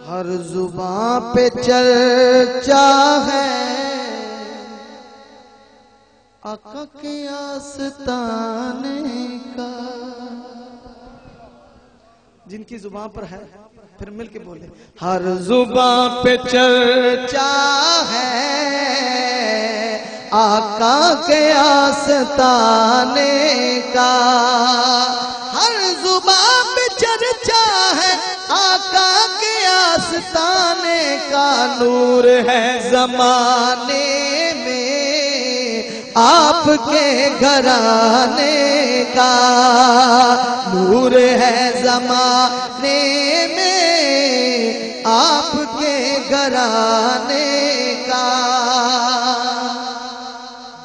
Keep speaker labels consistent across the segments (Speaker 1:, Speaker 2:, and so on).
Speaker 1: ہر زباں پہ چرچا ہے آقا کے آستانے کا. جن کی زباں پر ہے پھر مل کے بولے. ہر زباں پہ چرچا ہے آقا کے آستانے کا. ہر زباں پہ چرچا ہے آقا کے آستانے کا. نور ہے زمانے میں آپ کے گھرانے کا. نور ہے زمانے میں آپ کے گھرانے کا.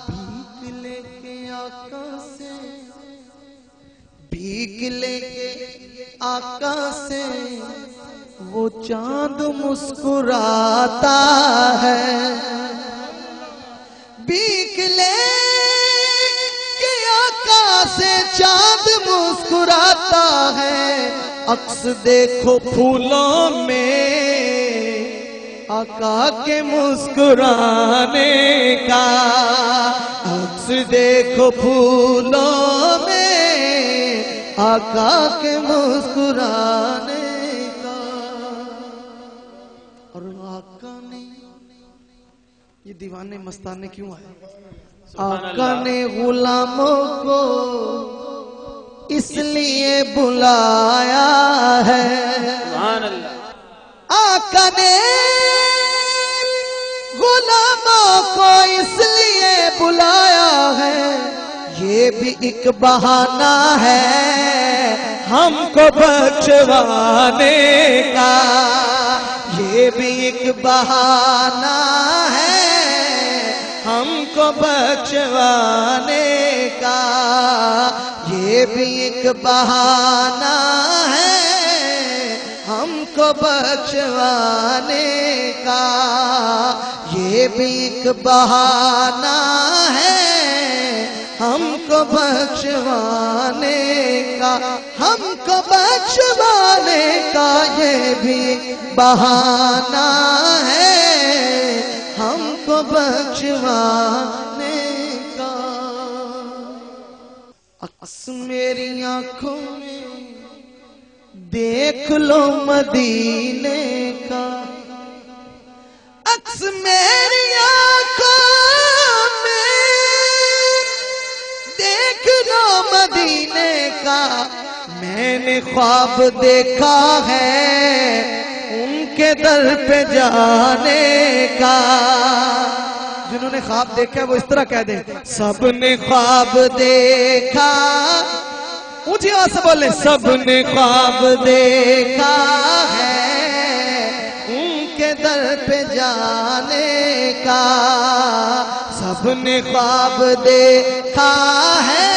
Speaker 1: بھیک لے کے آقا سے بھیک لے کے آقا سے وہ چاند مسکراتا ہے. بھیک لے کے آقا سے چاند مسکراتا ہے. عکس دیکھو پھولوں میں آقا کے مسکرانے کا. عکس دیکھو پھولوں میں آقا کے مسکرانے کا. اور آقا نے یہ دیوانے مستانے کیوں آئے؟ آقا نے غلاموں کو اس لیے بلایا ہے. آقا نے غلاموں کو اس لیے بلایا ہے. یہ بھی ایک بہانہ ہے ہم کو بخشوانے کا. یہ بھی ایک بہانہ ہے ہم کو بخشوانے کا. یہ بھی ایک بہانہ ہے ہم کو بخشوانے کا. یہ بھی ایک بہانہ ہے ہم کو بخشوانے کا. ہم کو بخشوانے کا یہ بھی بہانہ ہے ہم کو بخشوانے کا. عکس میری آنکھوں میں دیکھ لو مدینے کا. عکس میری آنکھوں میں دیکھ لو مدینے کا. میں نے خواب دیکھا ہے ان کے در پہ جانے کا. جنہوں نے خواب دیکھا ہے وہ اس طرح کہہ دیں. سب نے خواب دیکھا اونچی آواز سے بولیں. سب نے خواب دیکھا ہے ان کے در پہ جانے کا. سب نے خواب دیکھا ہے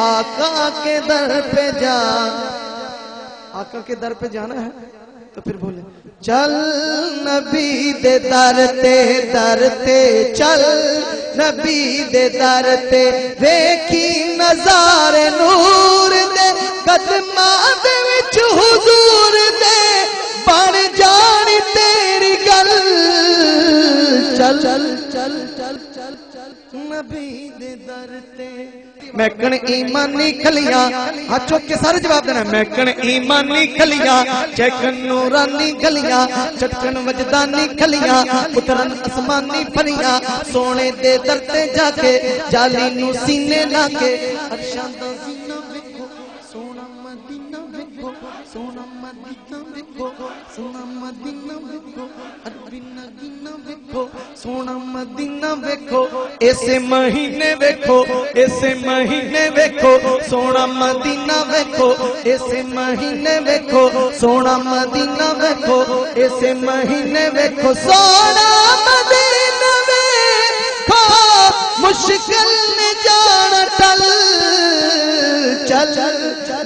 Speaker 1: آقا کے در پہ آقا کے در پہ جانا ہے تو پھر بولے. چل نبی دے در تے چل نبی دے در تے ویکھی نظارے نور دے قدماں دے وچ حضور دے بن جانی تیری گل. چل چل چل چل چل چل نبی دے در تے. میکن ایمانی کھلیاں ہاتھ چوک کے سارے جواب دینا. میکن ایمانی کھلیاں چیکن نورانی گلیاں چٹکن وجدانی کھلیاں اترن اسمانی پھلیاں سونے دے در تے جا کے جالی نو سینے لا کے. ارشاں دا زینہ ویکھو سونا مدینہ ویکھو سونا مدینہ ویکھو سونا مدینہ ویکھو عربی نگینہ ویکھو سونا مدینہ ویکھو. ایسے مہینے ویکھو ایسے مہینے ویکھو سونا مدینہ ویکھو. ایسے مہینے ویکھو سونا مدینہ ویکھو. ایسے مہینے ویکھو سونا مدینہ ویکھو. مشکل میں جان ٹل چل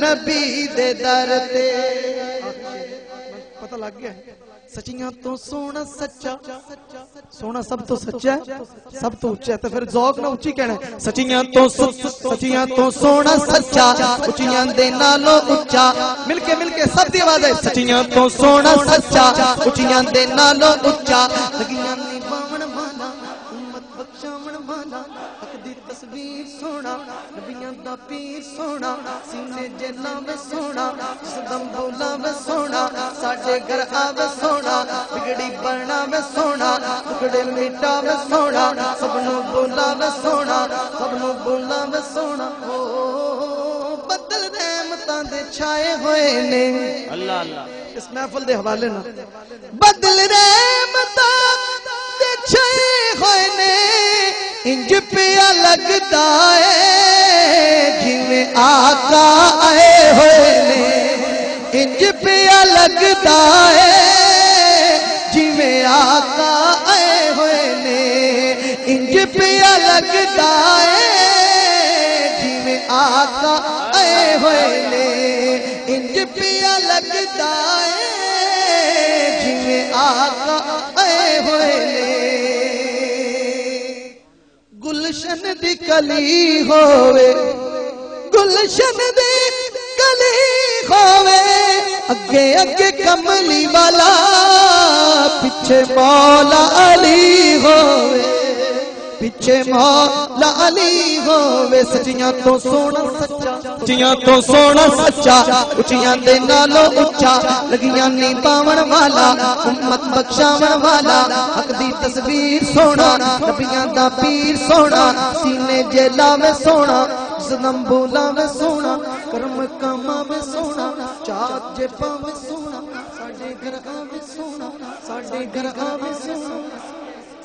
Speaker 1: نبی دے در تے. پتہ لگ گیا سچیاں تو سونا سچا سونا سب تو سچا ہے سب تو اچا ہے تو پھر ذوق نہ اچھی کہنا ہے سچیاں تو سونا سچا اچیاں دے نالوں اچا مل کے سب دی آواز ہے سچیاں تو سونا سچا اچیاں دے نالوں اچا لگیاں نہیں باون والا امت بخشاون والا حق دی تصویر سونا نبیاں دا پیر سونا سینے جیلاں میں سونا صدم بولا میں سونا ساڈے گھر آوے سونا بگڑی بنا میں سونا ٹکڑے میٹا میں سونا سب نو بولا میں سونا سب نو بولا میں سونا بدل رحمتاں دے چھائے ہوئے نے اللہ اللہ اس محفل دے حوالے نا بدل رحمتاں دے چھائے ہوئے نے انج پیا لگتا ہے جویں آقا آئے ہوئے نے انج پیا لگتا ہے جویں آقا آئے ہوئے نے انج پیا لگتا ہے جویں آقا آئے ہوئے نے انج پیا لگتا ہے جویں آقا آئے ہوئے نے گلشن دی کلی ہووے گلشن دی کلی ہووے اگے اگے کملی والا پیچھے مولا علی ہووے پیچھے مولا علی ہووے سچیاں تو سونا سچا سچیاں تو سونا سچا اچیاں دے نالوں اچا لگیاں نہیں پاون والا امت بخشاون والا حق دی تصویر سونا نبیاں دا پیر سونا سینے جیلا میں سونا صدم بولا میں سونا کرم کاما میں سونا چاک جیپا میں سونا ساڈے گھر آوے سونا ساڈے گھر آوے سونا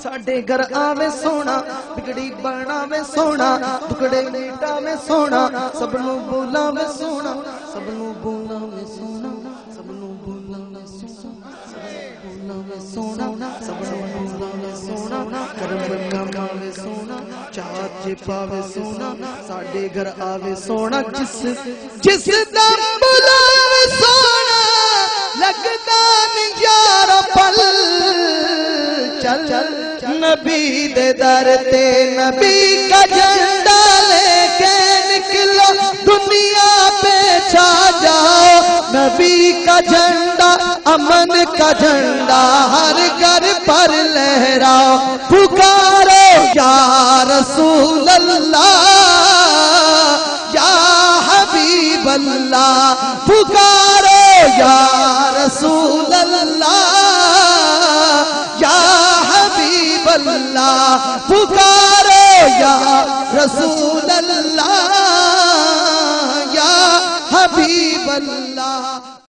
Speaker 1: ساڈے گھر آوے سونا بگڑی بنا میں سونا ٹکڑے میٹا میں سونا سب نو بولا میں سونا سب نو بولا میں سونا سب نو بولا میں سونا بولا میں سونا سب نو بولا میں سونا کرم کاما میں سونا چاچے پاوے سونا ساڈے گھر آوے سونا جس دم بلاوے سونا لگتا نہیں یار پل چل نبی دے در تے نبی کا جھنڈا لے کے نکلو دنیا پہ چھا جاؤ نبی کا جھنڈا امن کا جھنڈا ہر گھر پر لہراؤ پکارو یا رسول اللہ یا حبیب اللہ پکارو یا رسول اللہ یا حبیب اللہ پکارو یا رسول اللہ یا حبیب اللہ